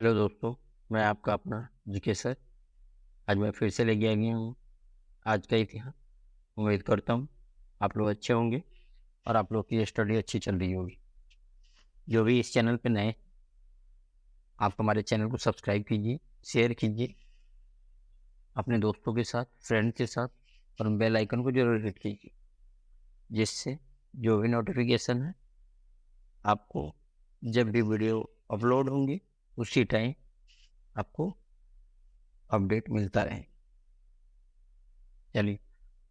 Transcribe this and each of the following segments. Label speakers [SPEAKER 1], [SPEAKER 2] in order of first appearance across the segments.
[SPEAKER 1] Hello दोस्तों, मैं आपका अपना जीके सर। आज मैं फिर से लेके आ गया हूँ आज का इतिहास। उम्मीद करता हूँ आप लोग अच्छे होंगे और आप लोग की स्टडी अच्छी चल रही होगी। जो भी इस चैनल पे नए, आप हमारे चैनल को सब्सक्राइब कीजिए, शेयर कीजिए अपने दोस्तों के साथ, फ्रेंड के साथ, और बेल आइकन को जरूर हिट कीजिए, जिससे जो भी नोटिफिकेशन है आपको जब भी वीडियो अपलोड होंगी उसी टाइम आपको अपडेट मिलता रहे। चलिए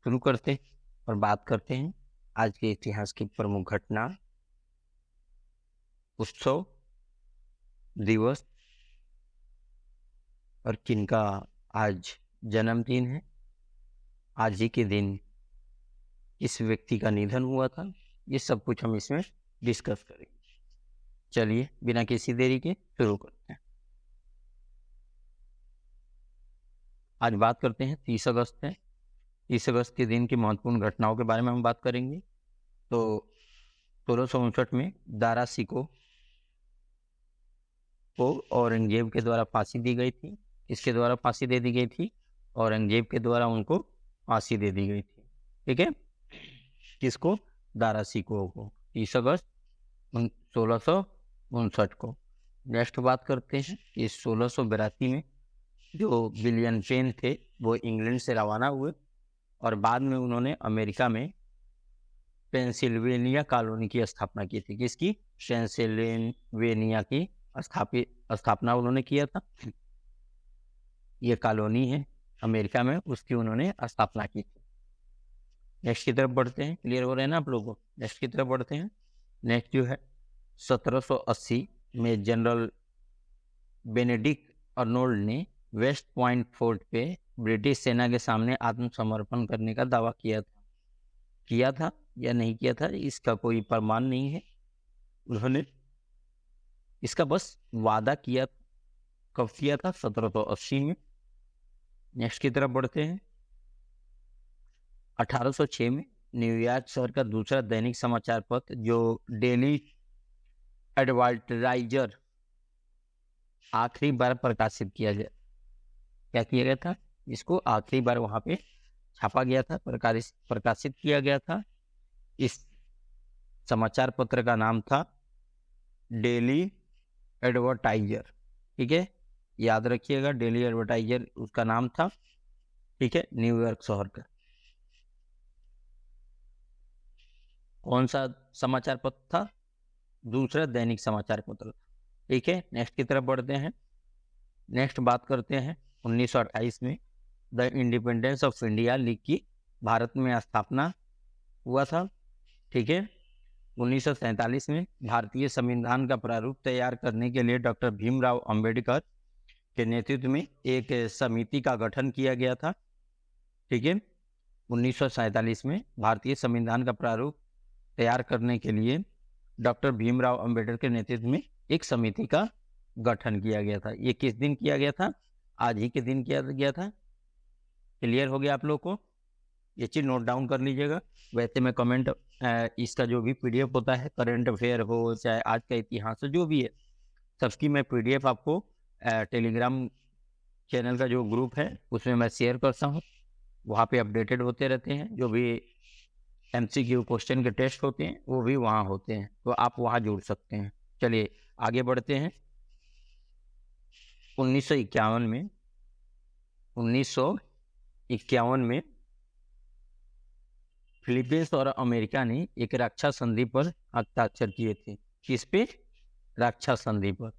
[SPEAKER 1] शुरू करते हैं और बात करते हैं आज के इतिहास की प्रमुख घटना, उत्सव, दिवस और किनका आज जन्मदिन है। आज ही के दिन इस व्यक्ति का निधन हुआ था, ये सब कुछ हम इसमें डिस्कस करेंगे। चलिए बिना किसी देरी के शुरू करते हैं। आज बात करते हैं 30 अगस्त है। 30 अगस्त के दिन की महत्वपूर्ण घटनाओं के बारे में हम बात करेंगे। तो 1659 में दारा सिकों को औरंगजेब के द्वारा फांसी दी गई थी। इसके द्वारा फांसी दे दी गई थी, औरंगजेब के द्वारा उनको फांसी दे दी गई थी। ठीक है, किसको? दारा सिकों को 30 अगस्त 1659 को। नेक्स्ट बात करते हैं कि 1682 में जो विलियम पेन थे वो इंग्लैंड से रवाना हुए और बाद में उन्होंने अमेरिका में पेंसिल्वेनिया कॉलोनी की स्थापना की थी। किसकी? पेंसिल्वेनिया की स्थापना उन्होंने किया था। ये कॉलोनी है अमेरिका में, उसकी उन्होंने स्थापना की थी। नेक्स्ट की तरफ बढ़ते हैं। क्लियर हो रहे हैं ना आप लोगों को? नेक्स्ट की तरफ बढ़ते हैं। नेक्स्ट जो है 1780 में जनरल बेनेडिक्ट अर्नोल्ड ने वेस्ट पॉइंट फोर्ट पे ब्रिटिश सेना के सामने आत्मसमर्पण करने का दावा किया था या नहीं किया था, इसका कोई प्रमाण नहीं है। उन्होंने इसका बस वादा किया। कब किया था? 1780 में। नेक्स्ट की तरफ बढ़ते हैं। 1806 में न्यूयॉर्क शहर का दूसरा दैनिक समाचार पत्र जो डेली एडवर्टाइजर आखिरी बार प्रकाशित किया गया। क्या किया गया था? इसको आखिरी बार वहां पे छापा गया था, प्रकाशित किया गया था। इस समाचार पत्र का नाम था डेली एडवर्टाइजर। ठीक है, याद रखिएगा, डेली एडवर्टाइजर उसका नाम था। ठीक है, न्यूयॉर्क शहर का कौन सा समाचार पत्र था? दूसरा दैनिक समाचार पत्र। ठीक है, नेक्स्ट की तरफ बढ़ते हैं। नेक्स्ट बात करते हैं 1928 में the independence of India league की भारत में स्थापना हुआ था। ठीक है, 1947 में भारतीय संविधान का प्रारूप तैयार करने के लिए डॉक्टर भीमराव अंबेडकर के नेतृत्व में एक समिति का गठन किया गया था। ठीक है, 1947 में भारतीय संविधान का प्रारूप तैयार करने के लिए डॉक्टर भीमराव अंबेडकर के नेतृत्व में एक समिति का गठन किया गया था। ये किस दिन किया गया था? आज ही के दिन किया गया था। क्लियर हो गया आप लोग को? ये चीज नोट डाउन कर लीजिएगा। वैसे मैं कमेंट, इसका जो भी पीडीएफ होता है, करंट अफेयर हो चाहे आज का इतिहास हो, जो भी है सबकी मैं पीडीएफ आपको टेलीग्राम चैनल का जो ग्रुप है उसमें मैं शेयर करता हूँ। वहाँ पे अपडेटेड होते रहते हैं। जो भी एमसीक्यू क्वेश्चन के टेस्ट होते हैं वो भी वहाँ होते हैं, तो आप वहाँ जुड़ सकते हैं। चलिए आगे बढ़ते हैं। 1951 में फिलीपींस और अमेरिका ने एक रक्षा संधि पर हस्ताक्षर किए थे। किस पे? रक्षा संधि पर।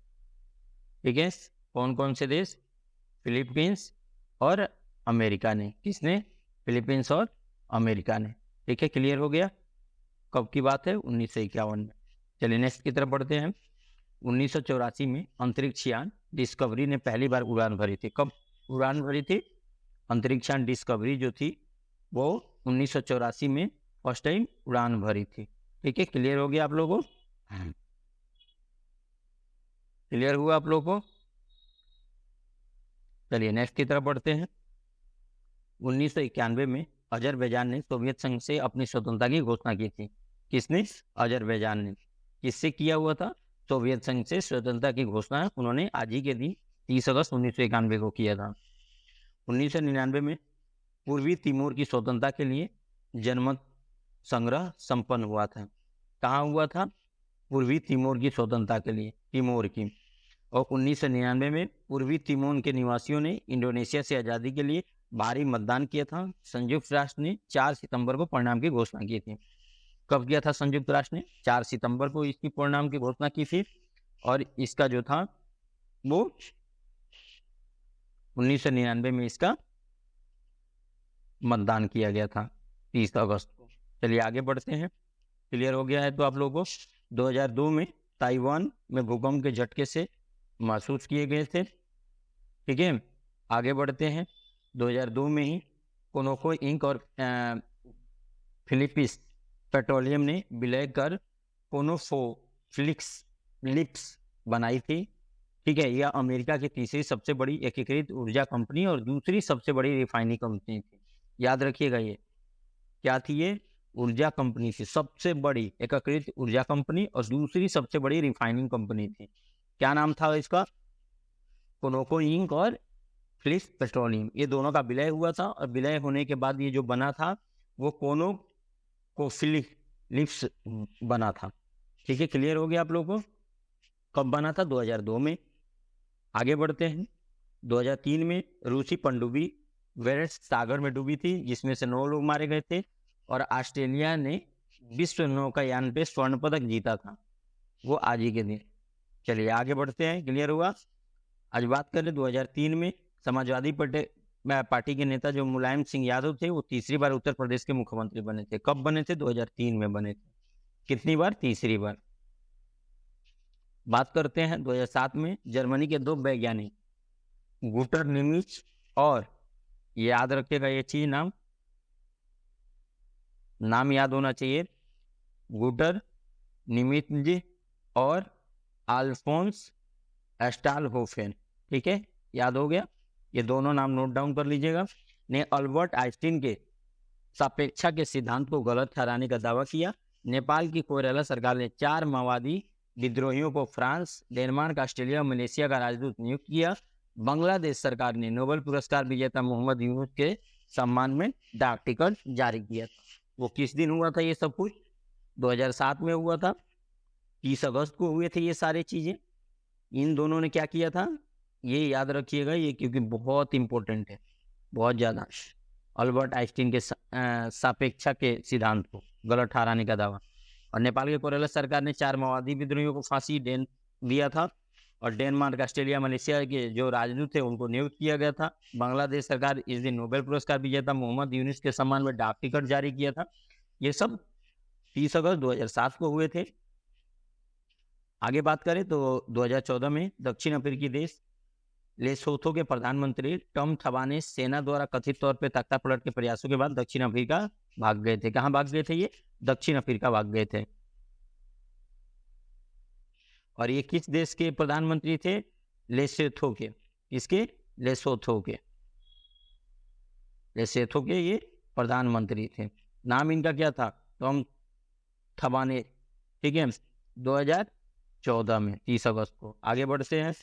[SPEAKER 1] ठीक है, कौन कौन से देश? फिलीपींस और अमेरिका ने। किसने? फिलीपींस और अमेरिका ने। ठीक है, क्लियर हो गया। कब की बात है? 1951 में। चलिए नेक्स्ट की तरफ बढ़ते हैं। 1984 में अंतरिक्ष यान डिस्कवरी ने पहली बार उड़ान भरी थी। कब उड़ान भरी थी? अंतरिक्ष यान डिस्कवरी जो थी वो 1984 में फर्स्ट टाइम उड़ान भरी थी। ठीक है, क्लियर हो गया आप लोगों को? क्लियर हुआ आप लोगों को? चलिए नेक्स्ट की तरफ बढ़ते हैं। 1991 में अजरबैजान ने सोवियत संघ से अपनी स्वतंत्रता की घोषणा की थी। किसने? अजरबैजान ने। किससे किया हुआ था? सोवियत संघ से स्वतंत्रता की घोषणा उन्होंने आज ही के दिन 30 अगस्त 1991 को किया था। 1999 में पूर्वी तिमोर की स्वतंत्रता के लिए जनमत संग्रह संपन्न हुआ था। कहाँ हुआ था? पूर्वी तिमोर की स्वतंत्रता के लिए, तिमोर की। और 1999 में पूर्वी तिमोर के निवासियों ने इंडोनेशिया से आज़ादी के लिए भारी मतदान किया था। संयुक्त राष्ट्र ने 4 सितंबर को परिणाम की घोषणा की थी। कब किया था संयुक्त राष्ट्र ने? 4 सितंबर को इसकी परिणाम की घोषणा की थी। और इसका जो था वो 1999 में इसका मतदान किया गया था 30 अगस्त को। चलिए आगे बढ़ते हैं। क्लियर हो गया है तो आप लोगों को? 2002 में ताइवान में भूकंप के झटके से महसूस किए गए थे। ठीक है, आगे बढ़ते हैं। 2002 में ही कोनोको इंक और फिलिपिस पेट्रोलियम ने विलय कर कोनोफिलिप्स लिप्स बनाई थी। ठीक है, यह अमेरिका की तीसरी सबसे बड़ी एकीकृत ऊर्जा कंपनी और दूसरी सबसे बड़ी रिफाइनिंग कंपनी थी। याद रखिएगा, ये क्या थी? ये ऊर्जा कंपनी थी, सबसे बड़ी एकीकृत ऊर्जा कंपनी और दूसरी सबसे बड़ी रिफाइनिंग कंपनी थी। क्या नाम था इसका? कोनोको इंक और फिलिप्स पेट्रोलियम, ये दोनों का विलय हुआ था। और विलय होने के बाद ये जो बना था वो कोनोकोफिलिप्स बना था। ठीक है, क्लियर हो गया आप लोगों को? कब बना था? 2002 में। आगे बढ़ते हैं। 2003 में रूसी पनडुब्बी वेरेट्स सागर में डूबी थी, जिसमें से 9 लोग मारे गए थे। और ऑस्ट्रेलिया ने विश्व नौकायान पे स्वर्ण पदक जीता था, वो आज ही के दिन। चलिए आगे बढ़ते हैं। क्लियर हुआ? आज बात करें 2003 में समाजवादी पार्टी के नेता जो मुलायम सिंह यादव थे, वो तीसरी बार उत्तर प्रदेश के मुख्यमंत्री बने थे। कब बने थे? 2003 में बने थे। कितनी बार? तीसरी बार। बात करते हैं 2007 में जर्मनी के 2 वैज्ञानिक गुटर निमिच और, याद रखिएगा ये चीज, नाम याद होना चाहिए, गुटर निमित्ज और अल्फोंस स्टालहोफेन। ठीक है, याद हो गया? ये दोनों नाम नोट डाउन कर लीजिएगा। ने अल्बर्ट आइंस्टीन के सापेक्षा के सिद्धांत को गलत ठहराने का दावा किया। नेपाल की कोइराला सरकार ने 4 माओवादी विद्रोहियों को फ्रांस, डेनमार्क, ऑस्ट्रेलिया और मलेशिया का राजदूत नियुक्त किया। बांग्लादेश सरकार ने नोबेल पुरस्कार विजेता मोहम्मद यूनुस के सम्मान में डाक टिकट जारी किया था। वो किस दिन हुआ था ये सब कुछ? 2007 में हुआ था, 30 अगस्त को हुए थे ये सारी चीजें। इन दोनों ने क्या किया था ये याद रखिएगा, ये क्योंकि बहुत इंपॉर्टेंट है, बहुत ज्यादा। अल्बर्ट आइंस्टीन के सापेक्षा के सिद्धांत को गलत ठहराने का दावा। और नेपाल के कोइराला सरकार ने 4 माओवादी विद्रोहियों को फांसी दिया था। और डेनमार्क, ऑस्ट्रेलिया, मलेशिया के जो राजदूत थे उनको नियुक्त किया गया था। बांग्लादेश सरकार इस दिन नोबेल पुरस्कार विजेता मोहम्मद यूनुस के सम्मान में डाक टिकट जारी किया था। ये सब 30 अगस्त 2007 को हुए थे। आगे बात करें तो 2014 में दक्षिण अफ्रीकी देश लेसोथो के प्रधानमंत्री टॉम थबाने सेना द्वारा कथित तौर पे तख्ता पलट के प्रयासों के बाद दक्षिण अफ्रीका भाग गए थे। कहाँ भाग गए थे ये? दक्षिण अफ्रीका भाग गए थे। और ये किस देश के प्रधानमंत्री थे? लेसोथो के। इसके? लेसोथो के। लेसोथो के ये प्रधानमंत्री थे। नाम इनका क्या था? टॉम थबाने। ठीक है, 2014 में 30 अगस्त को। आगे बढ़ते हैं,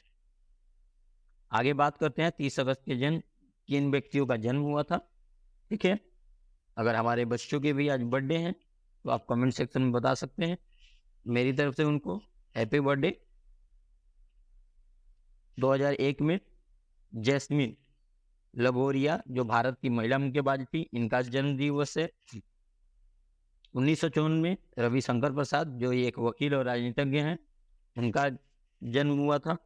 [SPEAKER 1] आगे बात करते हैं 30 अगस्त के जन्म किन व्यक्तियों का जन्म हुआ था। ठीक है, अगर हमारे बच्चों के भी आज बर्थडे हैं तो आप कमेंट सेक्शन में बता सकते हैं, मेरी तरफ से उनको हैप्पी बर्थडे। 2001 में जैस्मिन लबोरिया जो भारत की महिला मुक्केबाज थी, इनका जन्म दिवस है। 1954 में रविशंकर प्रसाद जो एक वकील और राजनीतिज्ञ हैं, उनका जन्म हुआ था।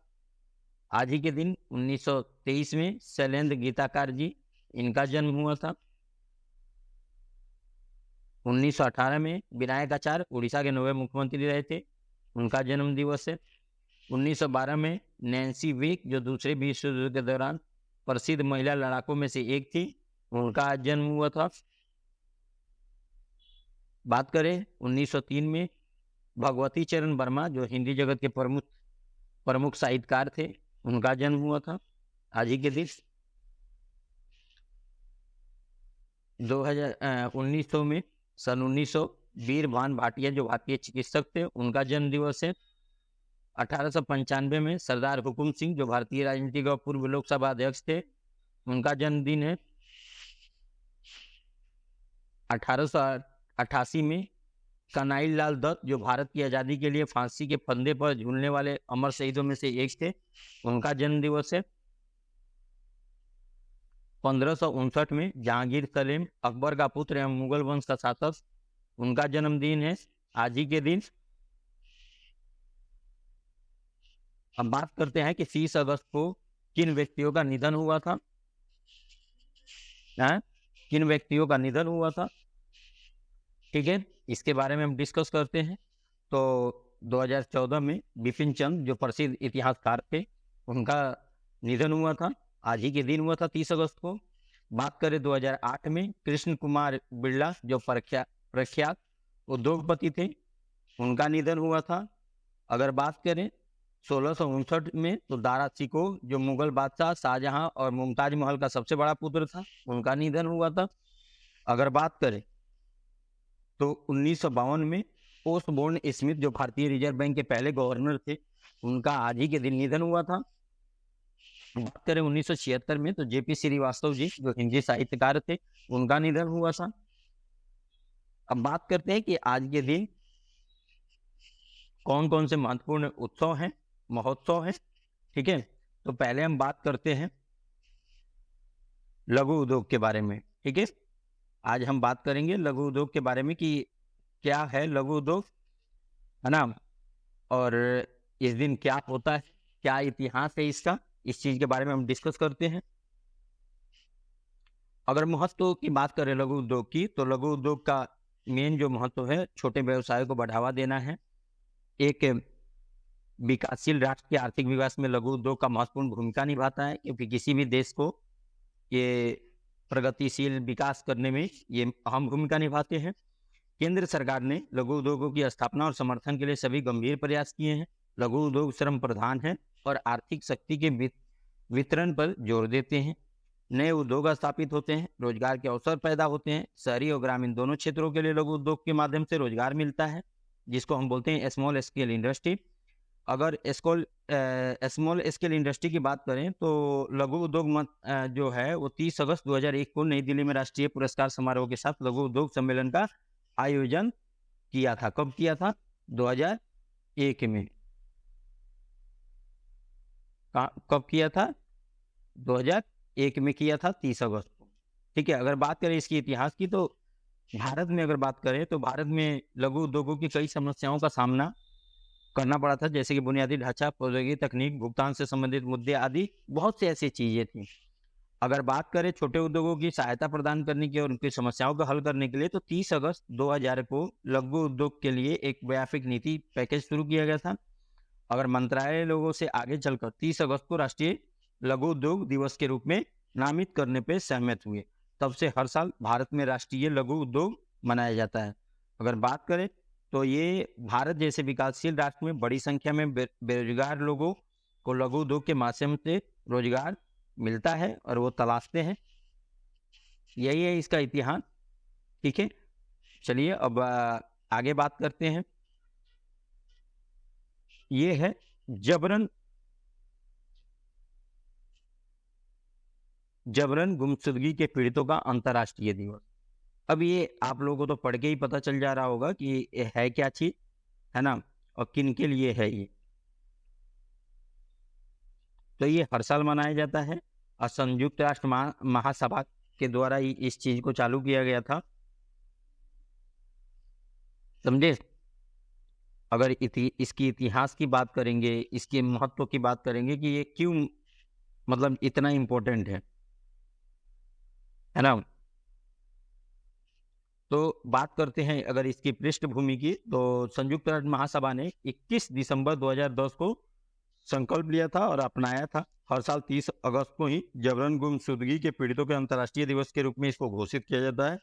[SPEAKER 1] आज ही के दिन 1923 में शैलेंद्र गीताकार जी, इनका जन्म हुआ था। 1918 में विनायक आचार्य उड़ीसा के 9वें मुख्यमंत्री रहे थे, उनका जन्म दिवस है। 1912 में नैन्सी विक जो दूसरे विश्व युद्ध के दौरान प्रसिद्ध महिला लड़ाकों में से एक थी, उनका जन्म हुआ था। बात करें 1903 में भगवती चरण वर्मा जो हिंदी जगत के प्रमुख साहित्यकार थे, उनका जन्म हुआ था आज ही के दिन। 1900 में सन 1900 वीर भान भाटिया जो भारतीय चिकित्सक थे, उनका जन्म दिवस है। 1895 में सरदार हुकुम सिंह, जो भारतीय राजनीति के पूर्व लोकसभा अध्यक्ष थे, उनका जन्मदिन है। 1888 में कन्हैया लाल दत्त, जो भारत की आज़ादी के लिए फांसी के फंदे पर झूलने वाले अमर शहीदों में से एक थे, उनका जन्म दिवस है। 1559 में जहांगीर सलीम, अकबर का पुत्र एवं मुगल वंश का शासक, उनका जन्मदिन है आज ही के दिन। अब बात करते हैं कि 30 अगस्त को किन व्यक्तियों का निधन हुआ था। किन व्यक्तियों का निधन हुआ था, ठीक है, इसके बारे में हम डिस्कस करते हैं। तो 2014 में बिपिन चंद्र, जो प्रसिद्ध इतिहासकार थे, उनका निधन हुआ था, आज ही के दिन हुआ था 30 अगस्त को। बात करें 2008 में कृष्ण कुमार बिरला, जो प्रख्यात उद्योगपति थे, उनका निधन हुआ था। अगर बात करें 1659 में तो दारा शिकोह, जो मुगल बादशाह शाहजहां और मुमताज महल का सबसे बड़ा पुत्र था, उनका निधन हुआ था। अगर बात करें तो 1952 में ओसबोर्न स्मिथ, जो भारतीय रिजर्व बैंक के पहले गवर्नर थे, उनका आज ही के दिन निधन हुआ था। बात करें 1976 में तो जेपी श्रीवास्तव जी, जो हिंदी साहित्यकार थे, उनका निधन हुआ था। अब बात करते हैं कि आज के दिन कौन कौन से महत्वपूर्ण उत्सव हैं, महोत्सव हैं, ठीक है। तो पहले हम बात करते हैं लघु उद्योग के बारे में, ठीक है। आज हम बात करेंगे लघु उद्योग के बारे में कि क्या है लघु उद्योग, है ना, और इस दिन क्या होता है, क्या इतिहास है इसका, इस चीज के बारे में हम डिस्कस करते हैं। अगर महत्व की बात करें लघु उद्योग की, तो लघु उद्योग का मेन जो महत्व है, छोटे व्यवसाय को बढ़ावा देना है। एक विकासशील राष्ट्र के आर्थिक विकास में लघु उद्योग का महत्वपूर्ण भूमिका निभाता है, क्योंकि किसी भी देश को ये प्रगतिशील विकास करने में ये अहम भूमिका निभाते हैं। केंद्र सरकार ने लघु उद्योगों की स्थापना और समर्थन के लिए सभी गंभीर प्रयास किए हैं। लघु उद्योग श्रम प्रधान है और आर्थिक शक्ति के वितरण पर जोर देते हैं। नए उद्योग स्थापित होते हैं, रोजगार के अवसर पैदा होते हैं। शहरी और ग्रामीण दोनों क्षेत्रों के लिए लघु उद्योग के माध्यम से रोजगार मिलता है, जिसको हम बोलते हैं स्मॉल स्केल इंडस्ट्री। अगर स्मॉल स्केल इंडस्ट्री की बात करें तो लघु उद्योग जो है वो 30 अगस्त 2001 को नई दिल्ली में राष्ट्रीय पुरस्कार समारोह के साथ लघु उद्योग सम्मेलन का आयोजन किया था। कब किया था? 2001 में। कब किया था? 2001 में किया था, 30 अगस्त को, ठीक है। अगर बात करें इसके इतिहास की, तो भारत में अगर बात करें तो भारत में लघु उद्योगों की कई समस्याओं का सामना करना पड़ा था, जैसे कि बुनियादी ढांचा, प्रौद्योगिकी, तकनीक, भुगतान से संबंधित मुद्दे आदि बहुत सी ऐसी चीजें थी। अगर बात करें छोटे उद्योगों की सहायता प्रदान करने की और उनकी समस्याओं को हल करने के लिए, तो 30 अगस्त 2000 को लघु उद्योग के लिए एक व्यापक नीति पैकेज शुरू किया गया था। अगर मंत्रालय लोगों से आगे चलकर 30 अगस्त को राष्ट्रीय लघु उद्योग दिवस के रूप में नामित करने पर सहमत हुए, तब से हर साल भारत में राष्ट्रीय लघु उद्योग मनाया जाता है। अगर बात करें तो ये भारत जैसे विकासशील राष्ट्र में बड़ी संख्या में बेरोजगार लोगों को लघु उद्योग के माध्यम से रोजगार मिलता है और वो तलाशते हैं। यही है इसका इतिहास, ठीक है। चलिए अब आगे बात करते हैं। ये है जबरन गुमशुदगी के पीड़ितों का अंतर्राष्ट्रीय दिवस। अब ये आप लोगों को तो पढ़ के ही पता चल जा रहा होगा कि ये है क्या चीज, है ना, और किन के लिए है ये। तो ये हर साल मनाया जाता है और संयुक्त राष्ट्र महासभा के द्वारा ही इस चीज को चालू किया गया था, समझे। अगर इसकी इतिहास की बात करेंगे, इसके महत्व की बात करेंगे कि ये क्यों मतलब इतना इम्पोर्टेंट है ना। तो बात करते हैं अगर इसकी पृष्ठभूमि की, तो संयुक्त राष्ट्र महासभा ने 21 दिसंबर 2010 को संकल्प लिया था और अपनाया था। हर साल 30 अगस्त को ही जबरन गुमशुदगी के पीड़ितों के अंतर्राष्ट्रीय दिवस के रूप में इसको घोषित किया जाता है।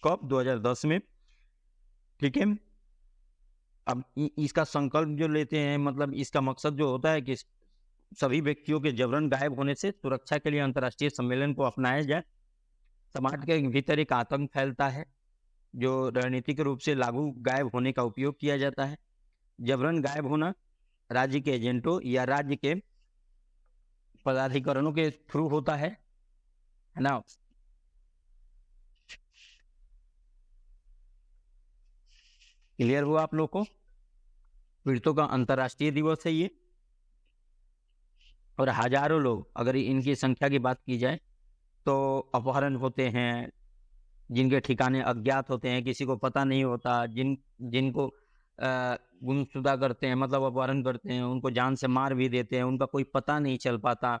[SPEAKER 1] कब? 2010 में, ठीक है। अब इसका संकल्प जो लेते हैं, मतलब इसका मकसद जो होता है कि सभी व्यक्तियों के जबरन गायब होने से सुरक्षा के लिए अंतर्राष्ट्रीय सम्मेलन को अपनाया जाए। समाज के भीतर एक आतंक फैलता है जो रणनीतिक रूप से लागू गायब होने का उपयोग किया जाता है। जबरन गायब होना राज्य के एजेंटों या राज्य के पदाधिकारियों के थ्रू होता है ना। क्लियर हुआ आप लोग को? पीड़ितों का अंतर्राष्ट्रीय दिवस है ये, और हजारों लोग, अगर इनकी संख्या की बात की जाए तो अपहरण होते हैं, जिनके ठिकाने अज्ञात होते हैं, किसी को पता नहीं होता, जिनको गुमशुदा करते हैं, मतलब अपहरण करते हैं, उनको जान से मार भी देते हैं, उनका कोई पता नहीं चल पाता।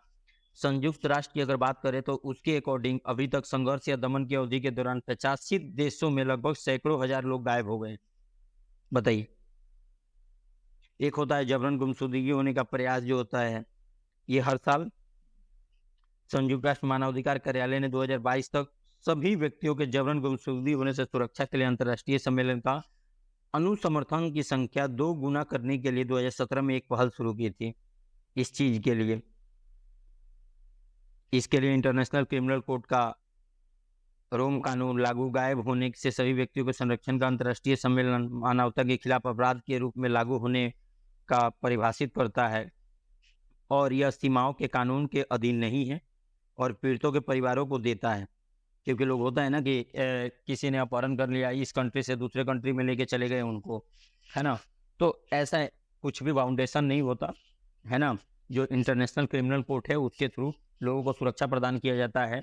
[SPEAKER 1] संयुक्त राष्ट्र की अगर बात करें तो उसके अकॉर्डिंग अभी तक संघर्ष या दमन की अवधि के दौरान 85 देशों में लगभग सैकड़ों हजार लोग गायब हो गए। बताइए, एक होता है जबरन गुमशुदगी होने का प्रयास जो होता है, ये हर साल संयुक्त राष्ट्र मानवाधिकार कार्यालय ने 2022 तक सभी व्यक्तियों के जबरन गुमशुदगी होने से सुरक्षा के लिए अंतर्राष्ट्रीय सम्मेलन का अनुसमर्थन की संख्या 2 गुना करने के लिए 2017 में एक पहल शुरू की थी। इस चीज के लिए, इसके लिए इंटरनेशनल क्रिमिनल कोर्ट का रोम कानून लागू, गायब होने से सभी व्यक्तियों के संरक्षण का अंतर्राष्ट्रीय सम्मेलन मानवता के खिलाफ अपराध के रूप में लागू होने का परिभाषित करता है, और यह सीमाओं के कानून के अधीन नहीं है और पीड़ितों के परिवारों को देता है। क्योंकि लोग होता है ना कि किसी ने अपहरण कर लिया, इस कंट्री से दूसरे कंट्री में लेके चले गए उनको, है ना, तो ऐसा कुछ भी बाउंडेशन नहीं होता है ना। जो इंटरनेशनल क्रिमिनल कोर्ट है उसके थ्रू लोगों को सुरक्षा प्रदान किया जाता है,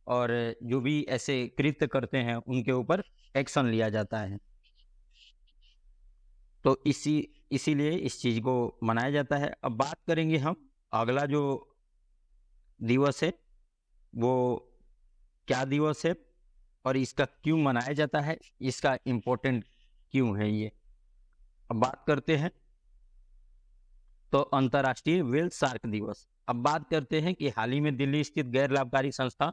[SPEAKER 1] और जो भी ऐसे कृत्य करते हैं उनके ऊपर एक्शन लिया जाता है। तो इसीलिए इस चीज को मनाया जाता है। अब बात करेंगे हम अगला जो दिवस है वो क्या दिवस है और इसका क्यों मनाया जाता है, इसका इम्पोर्टेंट क्यों है ये। अब बात करते हैं तो अंतर्राष्ट्रीय व्हेल शार्क दिवस। अब बात करते हैं कि हाल ही में दिल्ली स्थित गैर लाभकारी संस्था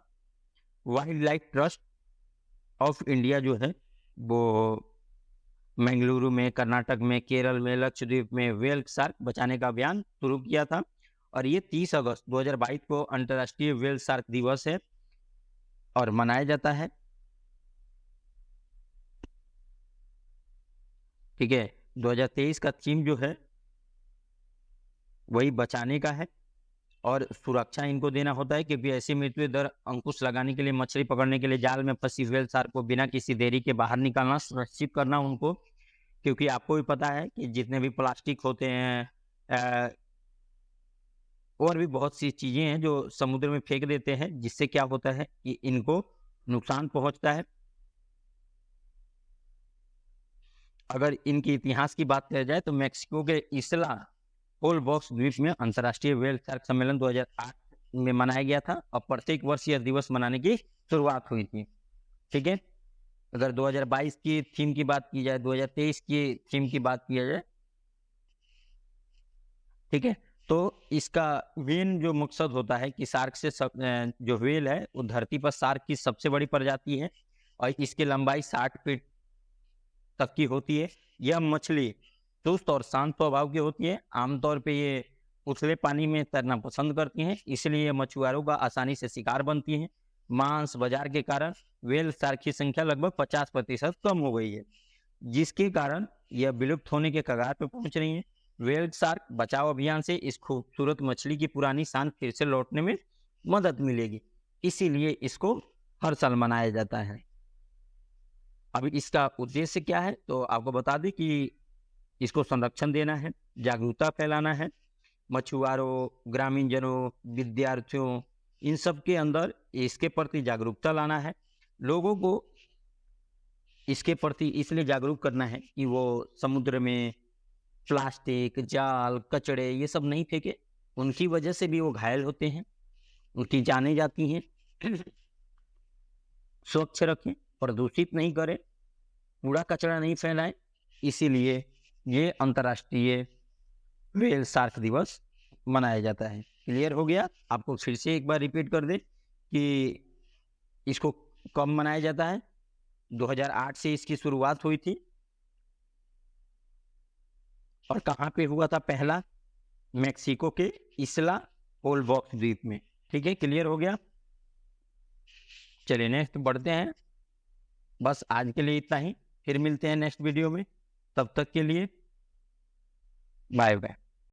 [SPEAKER 1] wild life trust of India जो है वो मंगलुरु में, कर्नाटक में, केरल में, लक्षद्वीप में व्हेल शार्क बचाने का अभियान शुरू किया था, और ये 30 अगस्त 2022 को अंतर्राष्ट्रीय व्हेल शार्क दिवस है और मनाया जाता है। ठीक है, 2023 का थीम जो है वही बचाने का है और सुरक्षा इनको देना होता है, क्योंकि ऐसी मृत्यु दर अंकुश लगाने के लिए मछली पकड़ने के लिए जाल में फंसी व्हेल शार्क को बिना किसी देरी के बाहर निकालना, सुरक्षित करना उनको। क्योंकि आपको भी पता है कि जितने भी प्लास्टिक होते हैं और भी बहुत सी चीजें हैं जो समुद्र में फेंक देते हैं, जिससे क्या होता है कि इनको नुकसान पहुंचता है। अगर इनके इतिहास की बात किया जाए तो मैक्सिको के इसला होल बॉक्स द्वीप में अंतर्राष्ट्रीय व्हेल शार्क सम्मेलन 2008 में मनाया गया था और प्रत्येक वर्ष यह दिवस मनाने की शुरुआत हुई थी। ठीक है, अगर 2022 की थीम की बात की जाए, 2023 की थीम की बात किया जाए, ठीक है, तो इसका मेन जो मकसद होता है कि शार्क से जो व्हेल है वो धरती पर शार्क की सबसे बड़ी प्रजाति है और इसकी लंबाई 60 फीट तक की होती है। यह मछली सुस्त और शांत स्वभाव की होती है। आमतौर पे ये उथले पानी में तैरना पसंद करती हैं, इसलिए ये मछुआरों का आसानी से शिकार बनती हैं। मांस बाजार के कारण व्हेल शार्क की संख्या लगभग 50% कम हो गई है, जिसके कारण यह विलुप्त होने के कगार पर पहुंच रही है। व्हेल शार्क बचाव अभियान से इस खूबसूरत मछली की पुरानी शान फिर से लौटने में मदद मिलेगी, इसीलिए इसको हर साल मनाया जाता है। अभी इसका उद्देश्य क्या है तो आपको बता दें कि इसको संरक्षण देना है, जागरूकता फैलाना है, मछुआरों, ग्रामीण जनों, विद्यार्थियों, इन सब के अंदर इसके प्रति जागरूकता लाना है। लोगों को इसके प्रति इसलिए जागरूक करना है कि वो समुद्र में प्लास्टिक, जाल, कचड़े ये सब नहीं फेंके, उनकी वजह से भी वो घायल होते हैं, उनकी जानें जाती हैं। स्वच्छ रखें, प्रदूषित नहीं करें, कूड़ा कचरा नहीं फैलाएं, इसीलिए ये अंतर्राष्ट्रीय व्हेल शार्क दिवस मनाया जाता है। क्लियर हो गया? आपको फिर से एक बार रिपीट कर दे कि इसको कब मनाया जाता है। 2008 से इसकी शुरुआत हुई थी और कहाँ पे हुआ था पहला? मैक्सिको के इसला होल बॉक्स द्वीप में। ठीक है, क्लियर हो गया? चलिए नेक्स्ट बढ़ते हैं। बस आज के लिए इतना ही, फिर मिलते हैं नेक्स्ट वीडियो में। तब तक के लिए बाय बाय।